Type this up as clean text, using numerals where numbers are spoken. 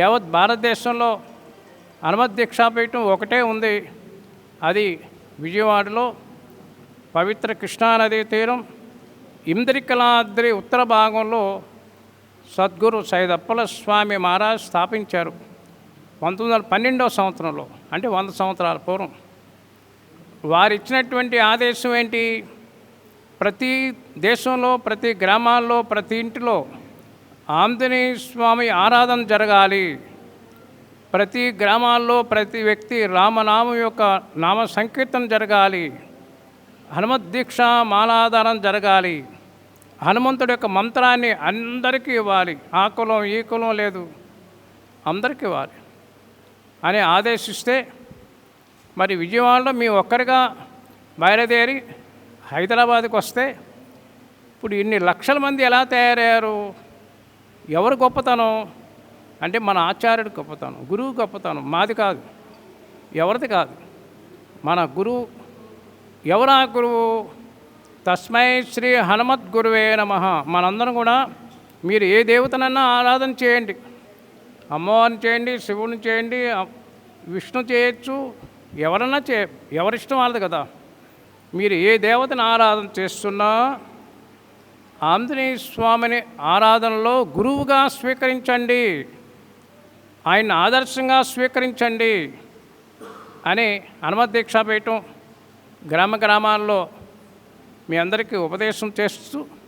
యావత్ భారతదేశంలో హనుమత్ దీక్షాపీఠం ఒకటే ఉంది. అది విజయవాడలో పవిత్ర కృష్ణానదీ తీరం ఇంద్రికలాద్రి ఉత్తర భాగంలో సద్గురు సైదప్పల స్వామి మహారాజ్ స్థాపించారు 1912వ సంవత్సరంలో, అంటే 100 సంవత్సరాల పూర్వం. వారిచ్చినటువంటి ఆదేశం ఏంటి? ప్రతి దేశంలో, ప్రతి గ్రామాల్లో, ప్రతి ఇంటిలో ఆంజనేయ స్వామి ఆరాధన జరగాలి. ప్రతి గ్రామాల్లో ప్రతి వ్యక్తి రామనామం యొక్క నామ సంకీర్తన జరగాలి. హనుమత్ దీక్ష మాలాధారం జరగాలి. హనుమంతుడి యొక్క మంత్రాన్ని అందరికీ ఇవ్వాలి. ఆ కులం ఈ కులం లేదు, అందరికీ ఇవ్వాలి అని ఆదేశిస్తే, మరి విజయవాడలో మీ ఒక్కరిగా బయలుదేరి హైదరాబాద్కి వస్తే ఇప్పుడు ఇన్ని లక్షల మంది ఎలా తయారయ్యారు? ఎవరు గొప్పతనం అంటే మన ఆచార్యుడి గొప్పతనం, గురువు గొప్పతనం. మాది కాదు, ఎవరిది కాదు, మన గురువు. ఎవరా గురువు? తస్మై శ్రీ హనుమద్ గురువే నమః. మనందరం కూడా మీరు ఏ దేవతనన్నా ఆరాధన చేయండి, అమ్మవారిని చేయండి, శివుని చేయండి, విష్ణు చేయొచ్చు, ఎవరన్నా ఎవరిష్టం వాళ్ళది కదా. మీరు ఏ దేవతను ఆరాధన చేస్తున్నా ఆంజనేయ స్వామిని ఆరాధనలో గురువుగా స్వీకరించండి, ఆయన ఆదర్శంగా స్వీకరించండి అని హనుమత్ దీక్షాపీఠం గ్రామాల్లో మీ అందరికీ ఉపదేశం చేస్తూ